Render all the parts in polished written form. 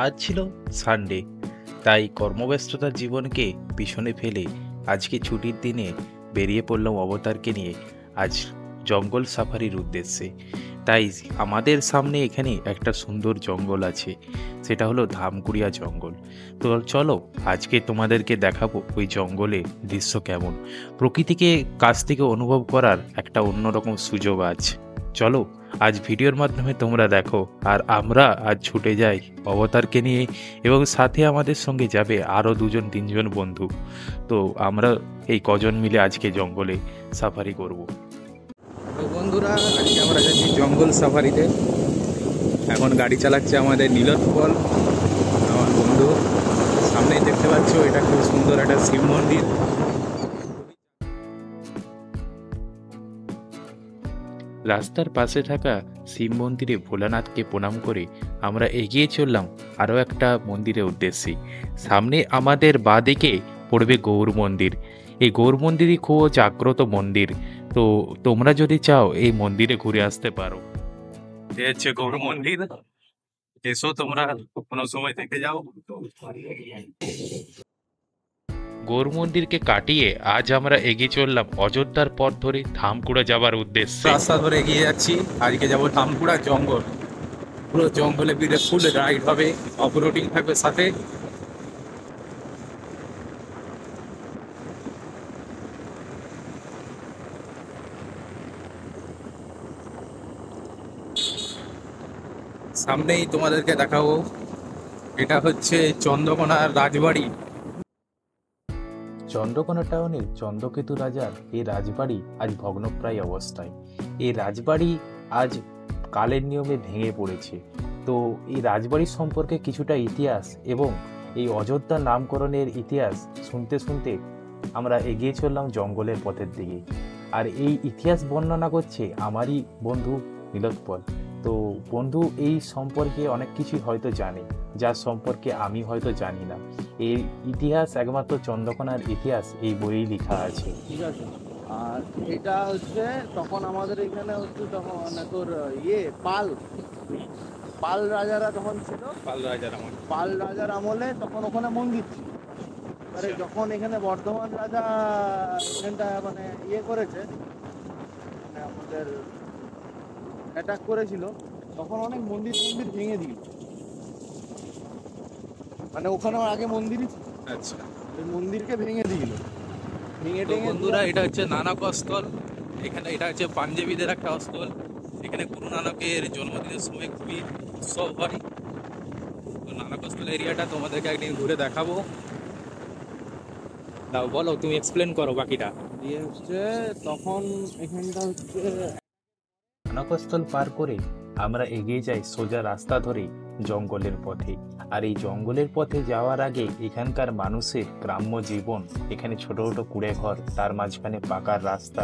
আজ ছিল সানডে, তাই কর্মব্যস্ততার জীবনকে পিছনে ফেলে আজকে ছুটির দিনে বেরিয়ে পড়লাম অবতারকে নিয়ে আজ জঙ্গল সাফারির উদ্দেশ্যে। তাই আমাদের সামনে এখানে একটা সুন্দর জঙ্গল আছে, সেটা হলো ধামকুড়িয়া জঙ্গল। তো চলো আজকে তোমাদেরকে দেখাবো ওই জঙ্গলে দৃশ্য কেমন, প্রকৃতিকে কাছ থেকে অনুভব করার একটা অন্যরকম সুযোগ আছে। চলো আজ ভিডিওর মাধ্যমে তোমরা দেখো, আর আমরা আজ ছুটে যাই অবতারকে নিয়ে, এবং সাথে আমাদের সঙ্গে যাবে আরও দুজন তিনজন বন্ধু। তো আমরা এই কজন মিলে আজকে জঙ্গলে সাফারি করব। তো বন্ধুরা, আজকে আমরা যাচ্ছি জঙ্গল সাফারিতে। এখন গাড়ি চালাচ্ছে আমাদের নীলোৎপল, আমার বন্ধু। সামনেই দেখতে পাচ্ছ, এটা খুব সুন্দর একটা শিব মন্দির। রাস্তার পাশে থাকা শিব মন্দিরে ভোলানাথকে প্রণাম করে আমরা এগিয়ে চললাম আরও একটা মন্দিরের উদ্দেশ্যে। সামনে আমাদের বাঁদিকে পড়বে গৌর মন্দির। এই গৌর মন্দিরই খুব জাগ্রত মন্দির। তো তোমরা যদি চাও এই মন্দিরে ঘুরে আসতে পারো। এ হচ্ছে গৌর মন্দির, এসো তোমরা কোনো সময় থেকে যাও। গৌর মন্দিরকে কাটিয়ে আজ আমরা এগিয়ে চললাম অযোধ্যার পথ ধরে ধামকুড়া যাবার উদ্দেশ্যে। রাস্তা ধরে এগিয়ে যাচ্ছি, আজকে যাবো ধামকুড়া জঙ্গল। পুরো জঙ্গলে বিরে ফুল রাইড হবে, অফ রোডিং থাকবে সাথে। সামনেই তোমাদেরকে দেখাবো, এটা হচ্ছে চন্দ্রকোনার রাজবাড়ি। চন্দ্রকোনা টাউনে চন্দ্রকেতু রাজার এই রাজবাড়ি আজ ভগ্নপ্রায় অবস্থায়। এই রাজবাড়ি আজ কালের নিয়মে ভেঙে পড়েছে। তো এই রাজবাড়ির সম্পর্কে কিছুটা ইতিহাস এবং এই অযোধ্যা নামকরণের ইতিহাস শুনতে শুনতে আমরা এগিয়ে চললাম জঙ্গলের পথের দিকে। আর এই ইতিহাস বর্ণনা করছে আমারই বন্ধু নীলোৎপল। তো বন্ধু এই সম্পর্কে অনেক কিছুই হয়তো জানে, যার সম্পর্কে আমি হয়তো জানি না। এই ইতিহাস একমাত্র চন্দ্রকোনার ইতিহাস এই বইয়েই লেখা আছে। ঠিক আছে। আর এটা হচ্ছে তখন আমাদের এখানে হচ্ছে তখন তোর পাল পাল রাজারা তখন ছিল। পাল রাজার আমলে তখন ওখানে মন্দির ছিল। এবারে যখন এখানে বর্ধমান রাজা এখানটা মানে করেছে, মানে আমাদের অ্যাটাক করেছিল, তখন অনেক মন্দির মন্দির ভেঙে দিল। মানে ওখানে আগে মন্দিরই ছিল, আচ্ছা, ওই মন্দিরকে ভেঙে দিল। ভেঙে তো টেঙে বন্ধুরা, এটা হচ্ছে নানক স্থল। এখানে এটা হচ্ছে পাঞ্জাবিদের একটা স্থল। এখানে গুরু নানকের জন্মদিনের সময় খুবই উৎসব হয়। তো নানক স্থল এরিয়াটা তোমাদেরকে একদিন ঘুরে দেখাবো। দাও বলো, তুমি এক্সপ্লেন করো বাকিটা। দিয়ে হচ্ছে তখন এখানটা হচ্ছে নানকস্থল পার করে আমরা এগিয়ে যাই সোজা রাস্তা ধরে জঙ্গলের পথে। আর এই জঙ্গলের পথে যাওয়ার আগে এখানকার মানুষের গ্রাম্য জীবন, এখানে ছোট ছোট কুড়ে ঘর, তার মাঝখানে পাকার রাস্তা,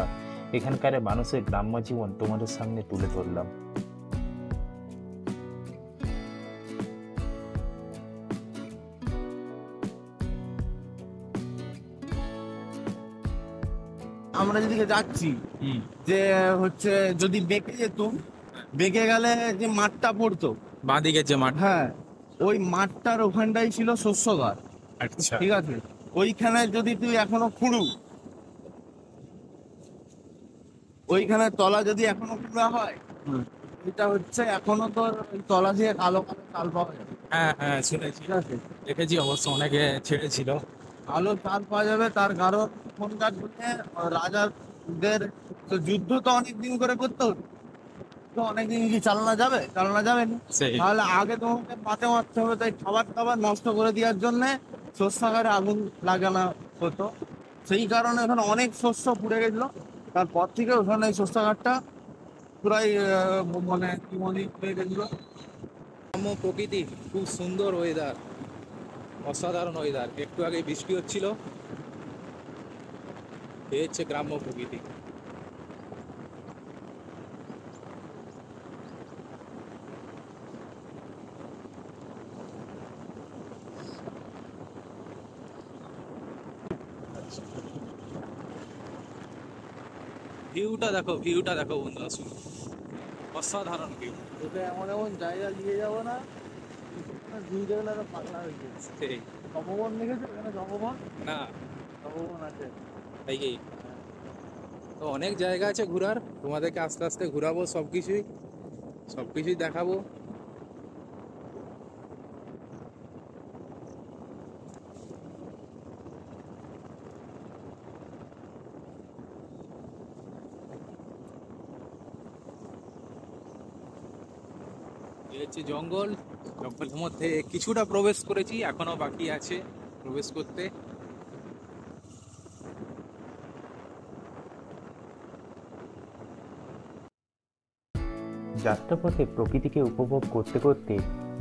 এখানকার মানুষের গ্রাম্য জীবন তোমাদের সামনে তুলে ধরলাম। আমরা যেদিকে যাচ্ছি, যে হচ্ছে যদি বেঁকে যেতুম, বেঁকে গেলে যে মাঠটা পড়তো, বাঁ দিকের যে মাঠ। হ্যাঁ, ওই মাঠটার ওখানটাই ছিল শস্যঘাট। আচ্ছা, ঠিক আছে, ওইখানে যদি তুই এখনো খুঁড়ু, ওইখানে তলা যদি এখনো খুঁড়া হয়, এটা হচ্ছে এখনো তোর ওই তলা দিয়ে কালো কালো চাল পাওয়া যাবে। হ্যাঁ হ্যাঁ, শুনেছি, ঠিক আছে, দেখেছি অবশ্য, অনেকে ছেড়েছিল। কালো চাল পাওয়া যাবে। তার কারণ ওখানকার দিনে রাজাদের তো যুদ্ধ তো অনেকদিন করে করতে হতো, তো অনেকদিন কি চালানো যাবে? চালানো যাবে না। সেই তাহলে আগে তোমাকে পাতে মারতে হবে, তাই খাবার টাবার নষ্ট করে দেওয়ার জন্য শস্যাগারে আগুন লাগানো হতো। সেই কারণে ওখানে অনেক শস্য পুড়ে গেছিল। তারপর থেকে ওখানে এই শস্যাগারটা পুরাই মানে কি মনে হয়ে গেছিল। গ্রাম্য প্রকৃতি, খুব সুন্দর ওয়েদার, অসাধারণ ওয়েদার। একটু আগে বৃষ্টি হচ্ছিল। এই হচ্ছে গ্রাম্য প্রকৃতি। ভিউটা দেখো বন্ধু, আসুন, অসাধারণ ভিউ। ওটা এমন এমন জায়গা নিয়ে যাবো না, ভিউ দেখলে তো পাগলা হয়ে যাবে। সেই তপবন দেখেছো এখানে? তপবন না তপবন আছে। তাই কি? তো অনেক জায়গা আছে ঘোরার, তোমাদেরকে আস্তে আস্তে ঘোরাবো, সবকিছুই দেখাবো। এই হচ্ছে জঙ্গলের মধ্যে কিছুটা প্রবেশ করেছি, এখনো বাকি আছে প্রবেশ করতে। যাত্রাপথে প্রকৃতিকে উপভোগ করতে করতে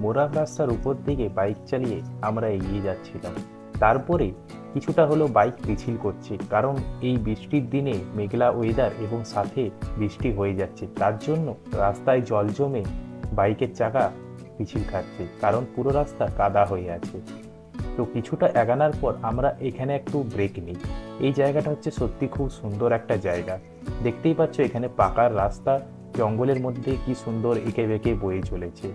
মোরাম রাস্তার উপর দিকে বাইক চালিয়ে আমরা এগিয়ে যাচ্ছিলাম। তারপরে কিছুটা হলো বাইক পিছিল করছে, কারণ এই বৃষ্টির দিনে মেঘলা ওয়েদার এবং সাথে বৃষ্টি হয়ে যাচ্ছে, তার জন্য রাস্তায় জল জমে বাইকের চাকা পিছিল খাচ্ছে, কারণ পুরো রাস্তা কাদা হয়ে আছে। তো কিছুটা এগানোর পর আমরা এখানে একটু ব্রেক নিই। এই জায়গাটা হচ্ছে সত্যি খুব সুন্দর একটা জায়গা। দেখতেই পাচ্ছ এখানে পাকার রাস্তা, জঙ্গলের মধ্যে কি সুন্দর এঁকে বেঁকে বয়ে চলেছে।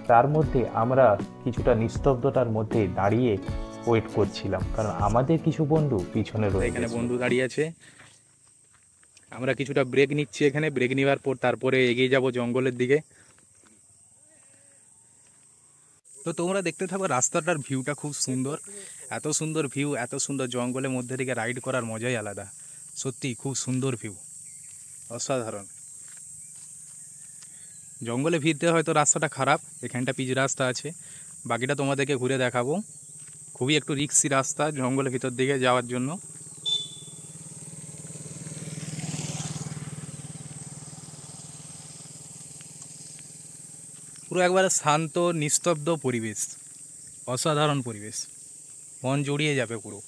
তার মধ্যে আমরা কিছুটা নিস্তব্ধতার মধ্যে দাঁড়িয়ে ওয়েট করছিলাম, কারণ আমাদের কিছু বন্ধু পিছনে রয়ে এখানে গেছে। বন্ধু দাঁড়িয়ে আছে, আমরা কিছুটা ব্রেক নিচ্ছি। এখানে ব্রেক নেওয়ার পর তারপরে এগিয়ে যাব জঙ্গলের দিকে। তো তোমরা দেখতে থাকো, রাস্তাটার ভিউটা খুব সুন্দর, এত সুন্দর ভিউ, এত সুন্দর জঙ্গলের মধ্যে থেকে রাইড করার মজাই আলাদা। সত্যি খুব সুন্দর ভিউ, অসাধারণ। জঙ্গলে ভিড়তে হয়তো রাস্তাটা খারাপ, এখানটা পিচ রাস্তা আছে, বাকিটা তোমাদেরকে ঘুরে দেখাবো। খুবই একটু রিস্কি রাস্তা জঙ্গলের ভিতর দিকে যাওয়ার জন্য। পুরো একবারে শান্ত নিস্তব্ধ পরিবেশ, অসাধারণ পরিবেশ, মন জড়িয়ে যাবে পুরো।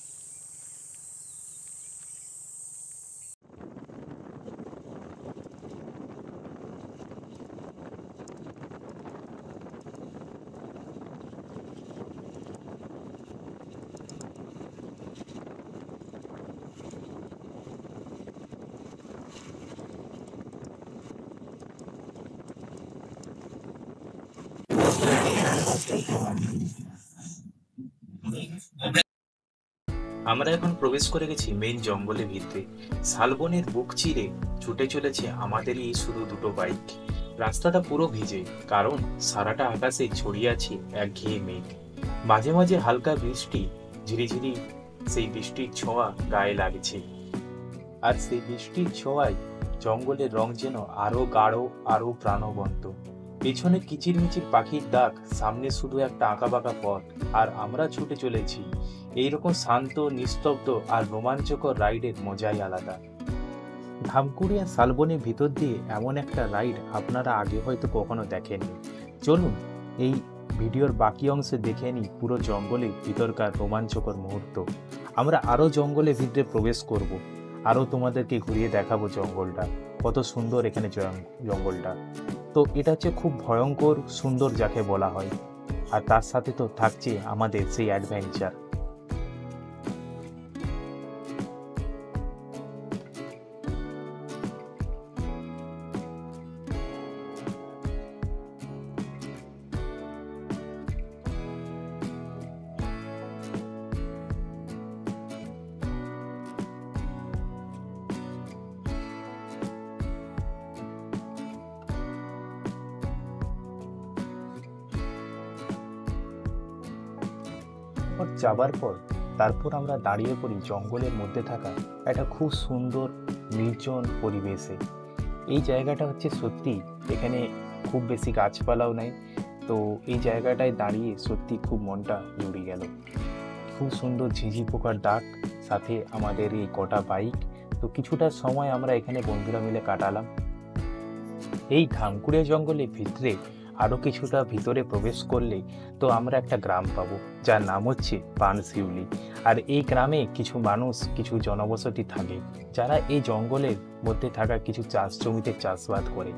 আমরা এখন প্রবেশ করে গেছি মেইন জঙ্গলের ভিতরে। শালবনের বুক চিরে ছুটে চলেছে আমাদেরই এই শুধু দুটো বাইক। রাস্তাটা পুরো ভিজে, কারণ সারাটা আকাশে ছড়িয়ে আছে একঘেয়ে মেঘ। মাঝে মাঝে হালকা বৃষ্টি, ঝিরিঝিরি সেই বৃষ্টির ছোঁয়া গায়ে লাগছে। আর সেই বৃষ্টির ছোঁয়ায় জঙ্গলের রং যেন আরো গাঢ়, আরো প্রাণবন্ত। পেছনে কিচিরমিচির পাখির ডাক, সামনে শুধু একটা আঁকাবাঁকা পথ, আর আমরা ছুটে চলেছি। এইরকম শান্ত, নিস্তব্ধ আর রোমাঞ্চকর রাইডের মজাই আলাদা। ধামকুড়িয়া শালবনের ভিতর দিয়ে এমন একটা রাইড আপনারা আগে হয়তো কখনো দেখেননি। চলুন এই ভিডিওর বাকি অংশে দেখে নিই পুরো জঙ্গলের ভিতরকার রোমাঞ্চকর মুহূর্ত। আমরা আরও জঙ্গলের ভিতরে প্রবেশ করব, আরও তোমাদেরকে ঘুরিয়ে দেখাবো জঙ্গলটা, কত সুন্দর এখানে জঙ্গলটা। তো এটা হচ্ছে খুব ভয়ঙ্কর সুন্দর যাকে বলা হয়, আর তার সাথে তো থাকছে আমাদের সেই অ্যাডভেঞ্চার। যাবার পর তারপর আমরা দাঁড়িয়ে পড়ি জঙ্গলের মধ্যে থাকা একটা খুব সুন্দর নির্জন পরিবেশে। এই জায়গাটা হচ্ছে সত্যি, এখানে খুব বেশি গাছপালাও নেই, তো এই জায়গাটায় দাঁড়িয়ে সত্যি খুব মনটা জুড়ে গেল। খুব সুন্দর ঝিঝি পোকার ডাক, সাথে আমাদের এই কটা বাইক। তো কিছুটা সময় আমরা এখানে বন্ধুরা মিলে কাটালাম। এই ধামকুড়িয়া জঙ্গলের ভিতরে আরও কিছুটা ভিতরে প্রবেশ করলে তো আমরা একটা গ্রাম পাবো, যার নাম হচ্ছে পানশিউলি। আর এই গ্রামে কিছু মানুষ, কিছু জনবসতি থাকে, যারা এই জঙ্গলের মধ্যে থাকা কিছু চাষ জমিতে চাষবাদ করে।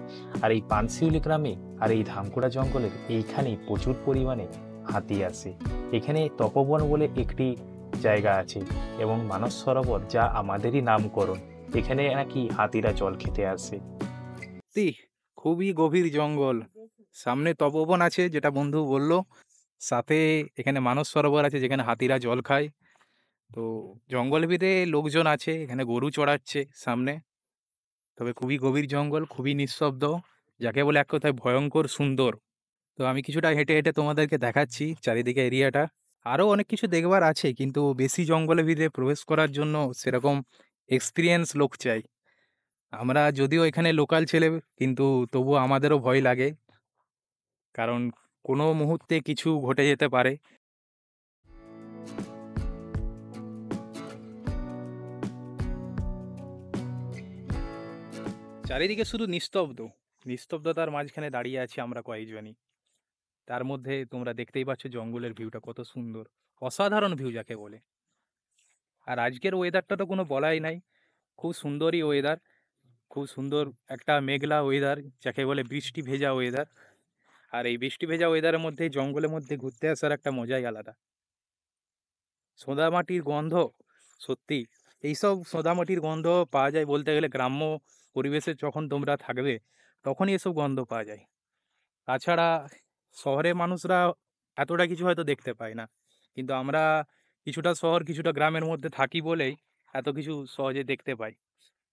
আর এই পানশিউলি গ্রামে আর এই ধামকুড়া জঙ্গলের এইখানে প্রচুর পরিমাণে হাতি আসে। এখানে তপবন বলে একটি জায়গা আছে এবং মানস সরোবর, যা আমাদেরই নামকরণ। এখানে নাকি হাতিরা জল খেতে আসে। খুবই গভীর জঙ্গল, সামনে তপবন আছে যেটা বন্ধু বলল, সাথে এখানে মানস সরোবর আছে যেখানে হাতিরা জল খায়। তো জঙ্গল ভিতরে লোকজন আছে, এখানে গরু চড়াচ্ছে সামনে। তবে খুবই গভীর জঙ্গল, খুবই নিঃশব্দ, যাকে বলে এক কথায় ভয়ঙ্কর সুন্দর। তো আমি কিছুটা হেঁটে হেঁটে তোমাদেরকে দেখাচ্ছি চারিদিকে এরিয়াটা। আরও অনেক কিছু দেখবার আছে, কিন্তু বেশি জঙ্গলের ভিতরে প্রবেশ করার জন্য সেরকম এক্সপিরিয়েন্স লোক চাই। আমরা যদিও এখানে লোকাল ছেলে, কিন্তু তবুও আমাদেরও ভয় লাগে, কারণ কোনো মুহূর্তে কিছু ঘটে যেতে পারে। চারিদিকে শুধু নিস্তব্ধ, নিস্তব্ধতার মাঝখানে দাঁড়িয়ে আছি আমরা কয়েকজনই। তার মধ্যে তোমরা দেখতেই পাচ্ছ জঙ্গলের ভিউটা কত সুন্দর, অসাধারণ ভিউ যাকে বলে। আর আজকের ওয়েদারটা তো কোনো বলাই নাই, খুব সুন্দরই ওয়েদার, খুব সুন্দর একটা মেঘলা ওয়েদার, যাকে বলে বৃষ্টি ভেজা ওয়েদার। আর এই বৃষ্টি ভেজা ওয়েদারের মধ্যে জঙ্গলের মধ্যে ঘুরতে আসার একটা মজাই আলাদা। সোঁদামাটির গন্ধ, সত্যি এইসব সোঁদামাটির গন্ধ পাওয়া যায় বলতে গেলে গ্রাম্য পরিবেশে যখন তোমরা থাকবে তখনই এসব গন্ধ পাওয়া যায়। তাছাড়া শহরের মানুষরা এতটা কিছু হয়তো দেখতে পায় না, কিন্তু আমরা কিছুটা শহর কিছুটা গ্রামের মধ্যে থাকি বলেই এত কিছু সহজে দেখতে পাই।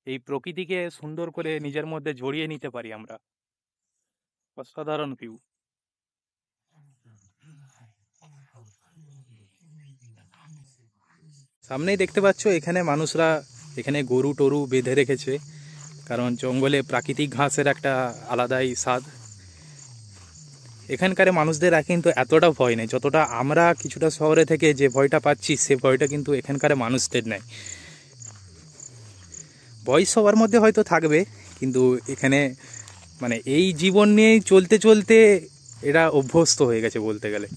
এই প্রকৃতিকে সুন্দর করে নিজের মধ্যে জড়িয়ে নিতে পারি আমরা। অসাধারণ ভিউ। সামনেই দেখতে পাচ্ছ এখানে মানুষরা এখানে গরু টরু বেঁধে রেখেছে, কারণ জঙ্গলে প্রাকৃতিক ঘাসের একটা আলাদাই স্বাদ। এখানকার মানুষদের কিন্তু এতটা ভয় নেই, যতটা আমরা কিছুটা শহরে থেকে যে ভয়টা পাচ্ছি সে ভয়টা কিন্তু এখানকার মানুষদের নেই। ভয় সবার মধ্যে হয়তো থাকবে, কিন্তু এখানে মানে এই জীবন নিয়ে চলতে চলতে এরা অভ্যস্ত হয়ে গেছে বলতে গেলে।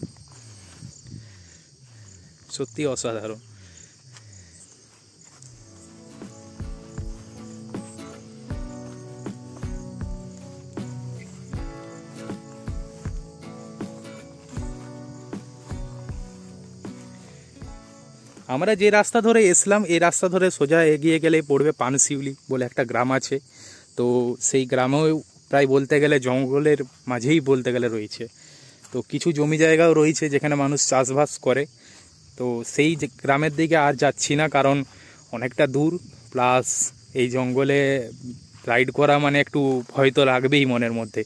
সত্যি অসাধারণ। আমরা যে রাস্তা ধরে এসলাম এই রাস্তা ধরে সোজা এগিয়ে গেলে পড়বে পানশিউলি বলে একটা গ্রাম আছে। তো সেই গ্রামেও প্রায় বলতে গেলে জঙ্গলের মাঝেই বলতে গেলে রয়েছে। তো কিছু জমি জায়গাও রয়েছে যেখানে মানুষ চাষবাস করে। তো সেই যে গ্রামের দিকে আর যাচ্ছি না, কারণ অনেকটা দূর, প্লাস এই জঙ্গলে রাইড করা মানে একটু ভয় তো লাগবেই মনের মধ্যে।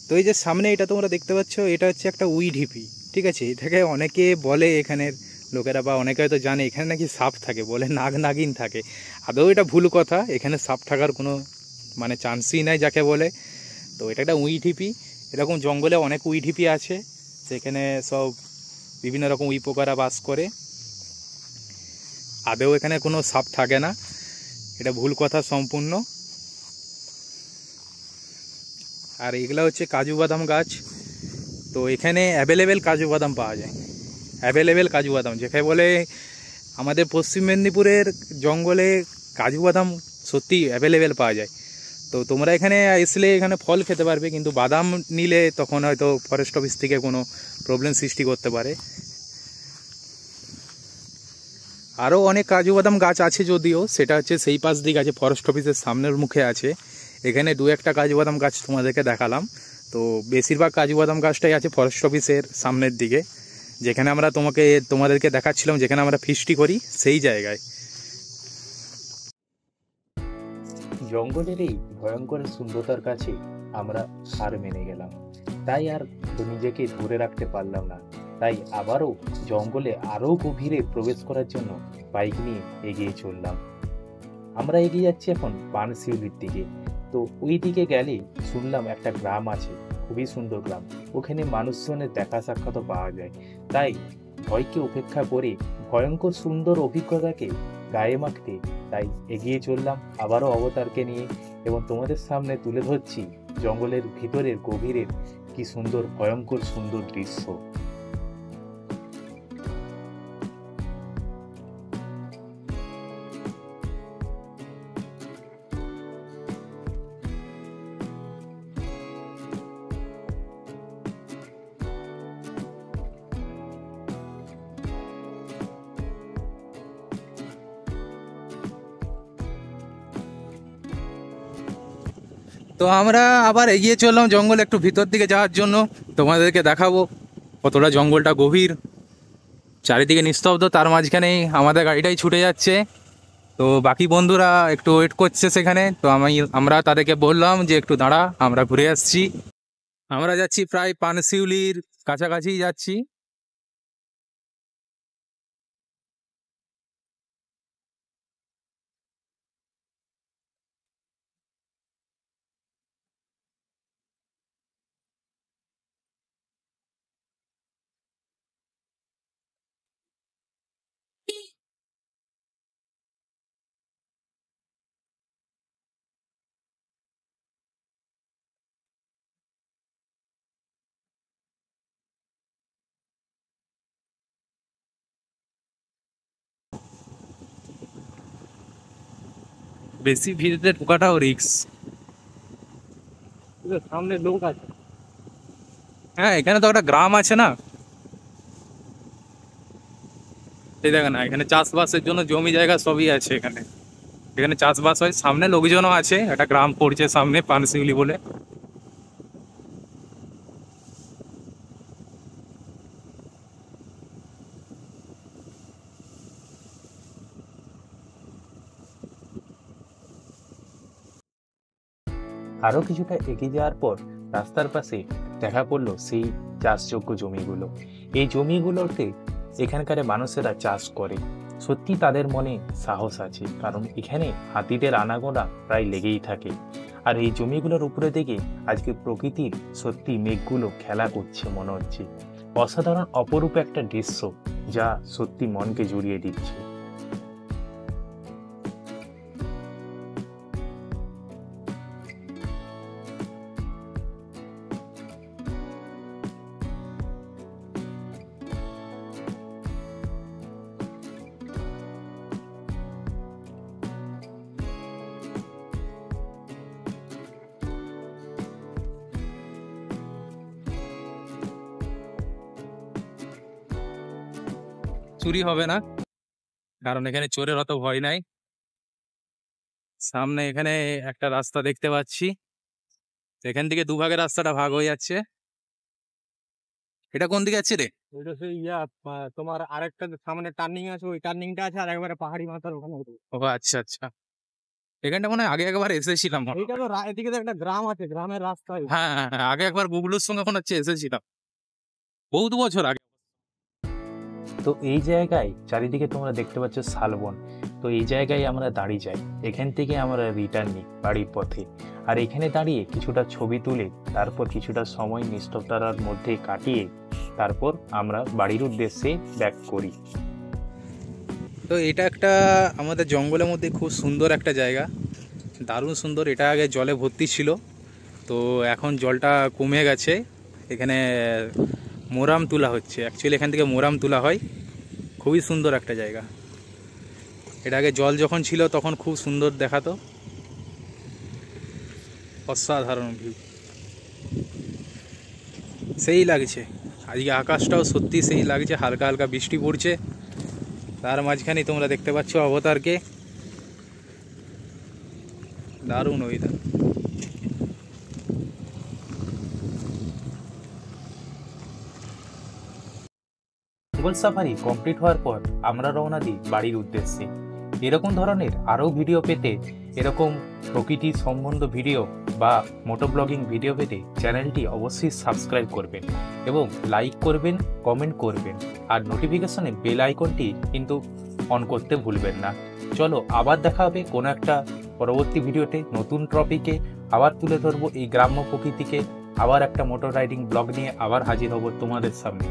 তো এই যে সামনে এটা তোমরা দেখতে পাচ্ছ, এটা হচ্ছে একটা উইঢিপি, ঠিক আছে। এটাকে অনেকে বলে এখানের লোকেরা, বা অনেকে হয়তো জানে এখানে নাকি সাপ থাকে, বলে নাগ নাগিন থাকে। আদৌ এটা ভুল কথা, এখানে সাপ থাকার কোনো মানে চান্সই নাই যাকে বলে। তো এটা একটা উইঢিপি। এরকম জঙ্গলে অনেক উইঢিপি আছে, সেখানে সব বিভিন্ন রকম উইপোকারা বাস করে। আদৌ এখানে কোনো সাপ থাকে না, এটা ভুল কথা সম্পূর্ণ। আর এগুলো হচ্ছে কাজু বাদাম গাছ। তো এখানে অ্যাভেলেবেল কাজু বাদাম পাওয়া যায়, অ্যাভেলেবেল কাজু বাদাম, যেখানে বলে আমাদের পশ্চিম মেদিনীপুরের জঙ্গলে কাজু বাদাম সত্যি অ্যাভেলেবেল পাওয়া যায়। তো তোমরা এখানে আসলে এখানে ফল খেতে পারবে, কিন্তু বাদাম নিলে তখন হয়তো ফরেস্ট অফিস থেকে কোনো প্রবলেম সৃষ্টি করতে পারে। আরও অনেক কাজু বাদাম গাছ আছে, যদিও সেটা হচ্ছে সেই পাশ দিকে আছে, ফরেস্ট অফিসের সামনের মুখে আছে। এখানে দু একটা কাজু বাদাম গাছ তোমাদেরকে দেখালাম। তো বেশিরভাগ কাজু বাদাম গাছটাই আছে ফরেস্ট অফিসের সামনের দিকে, যেখানে আমরা তোমাদেরকে দেখাচ্ছিলাম, যেখানে আমরা ফিস্টি করি সেই জায়গায়। জঙ্গলের এই ভয়ঙ্কর সুন্দরতার কাছে আমরা হার মেনে গেলাম, তাই আর নিজেকে ধরে রাখতে পারলাম না। তাই আবারও জঙ্গলে আরও গভীরে প্রবেশ করার জন্য বাইক নিয়ে এগিয়ে চললাম। আমরা এগিয়ে যাচ্ছি এখন পানশিউলির দিকে। তো ওই দিকে গেলে শুনলাম একটা গ্রাম আছে, খুবই সুন্দর গ্রাম, ওখানে মানুষজনের দেখা সাক্ষাৎও পাওয়া যায়। তাই ভয়কে উপেক্ষা করে ভয়ঙ্কর সুন্দর অভিজ্ঞতাকে গায়ে মাখতে তাই এগিয়ে চললাম আবারও অবতারকে নিয়ে, এবং তোমাদের সামনে তুলে ধরছি জঙ্গলের ভিতরের গভীরের কি সুন্দর ভয়ঙ্কর সুন্দর দৃশ্য। তো আমরা আবার এগিয়ে চললাম জঙ্গল একটু ভিতর দিকে যাওয়ার জন্য, তোমাদেরকে দেখাবো কতটা জঙ্গলটা গভীর, চারিদিকে নিস্তব্ধ, তার মাঝখানেই আমাদের গাড়িটাই ছুটে যাচ্ছে। তো বাকি বন্ধুরা একটু ওয়েট করছে সেখানে, তো আমরা তাদেরকে বললাম যে একটু দাঁড়া, আমরা ঘুরে আসছি। আমরা যাচ্ছি প্রায় পানশিউলির কাছাকাছি যাচ্ছি। বেশি ভিড়তে ঢোকাটাও রিক্স। সামনে লোক আছে। হ্যাঁ, এখানে তো একটা গ্রাম আছে না, এই দেখেন না, এখানে চাষবাসের জন্য জমি জায়গা সবই আছে এখানে। এখানে চাষবাস হয়, সামনে লোকজনও আছে, একটা গ্রাম পড়ছে সামনে পানশিউলি বলে। আরও কিছুটা এগিয়ে যাওয়ার পর রাস্তার পাশে দেখা পড়লো সেই চাষযোগ্য জমিগুলো। এই জমিগুলোতে এখানকার মানুষেরা চাষ করে। সত্যি তাদের মনে সাহস আছে, কারণ এখানে হাতিদের আনাগোনা প্রায় লেগেই থাকে। আর এই জমিগুলোর উপরে থেকে আজকে প্রকৃতির সত্যি মেঘগুলো খেলা করছে মনে হচ্ছে। অসাধারণ অপরূপ একটা দৃশ্য, যা সত্যি মনকে জুড়িয়ে দিচ্ছে। চুরি হবে না, কারণ এখানে চোরের অত ভয় নাই। সামনে এখানে একটা রাস্তা দেখতে পাচ্ছি, এখান থেকে দুভাগে রাস্তাটা ভাগ হয়ে যাচ্ছে। এটা কোন দিকে যাচ্ছে রে? ওইটা সেই তোমার আরেকটা সামনে টার্নিং আছে, ওই টার্নিংটা আছে, আর একবারে পাহাড়ি মাথার ওখানে। ও আচ্ছা আচ্ছা, এখানটা মনে হয় আগে একবার এসেছিলাম। এইটা তো এদিকে তো একটা গ্রাম আছে, গ্রামের রাস্তা। হ্যাঁ হ্যাঁ হ্যাঁ, আগে একবার গুগলের সঙ্গে মনে হচ্ছে এসেছিলাম, বহুত বছর আগে। তো এই জায়গায় চারিদিকে তোমরা দেখতে পাচ্ছ শালবন। তো এই জায়গায় আমরা দাঁড়িয়ে যাই, এখান থেকে আমরা রিটার্ন নিই বাড়ির পথে। আর এখানে দাঁড়িয়ে কিছুটা ছবি তুলে তারপর কিছুটা সময় নিস্তব্ধতার মধ্যে কাটিয়ে তারপর আমরা বাড়ির উদ্দেশ্যে ব্যাক করি। তো এটা একটা আমাদের জঙ্গলের মধ্যে খুব সুন্দর একটা জায়গা, দারুণ সুন্দর। এটা আগে জলে ভর্তি ছিল, তো এখন জলটা কমে গেছে। এখানে মোরাম তোলা হচ্ছে, অ্যাকচুয়ালি এখান থেকে মোরাম তোলা হয়। খুবই সুন্দর একটা জায়গা। এটা আগে জল যখন ছিল তখন খুব সুন্দর দেখাতো, অসাধারণ ভিউ, সেই লাগছে। আজকে আকাশটাও সত্যি সেই লাগছে, হালকা হালকা বৃষ্টি পড়ছে, তার মাঝখানে তোমরা দেখতে পাচ্ছ অবতারকে। দারুণ ওয়েদার। জঙ্গল সাফারি কমপ্লিট হওয়ার পর আমরা রওনা দিই বাড়ির উদ্দেশ্যে। এরকম ধরনের আরও ভিডিও পেতে, এরকম প্রকৃতি সম্বন্ধ ভিডিও বা মোটো ব্লগিং ভিডিও পেতে চ্যানেলটি অবশ্যই সাবস্ক্রাইব করবেন এবং লাইক করবেন, কমেন্ট করবেন, আর নোটিফিকেশনে বেল আইকনটি কিন্তু অন করতে ভুলবেন না। চলো আবার দেখা হবে কোনো একটা পরবর্তী ভিডিওতে নতুন টপিকে। আবার তুলে ধরবো এই গ্রাম্য প্রকৃতিকে, আবার একটা মোটর রাইডিং ব্লগ নিয়ে আবার হাজির হব তোমাদের সামনে।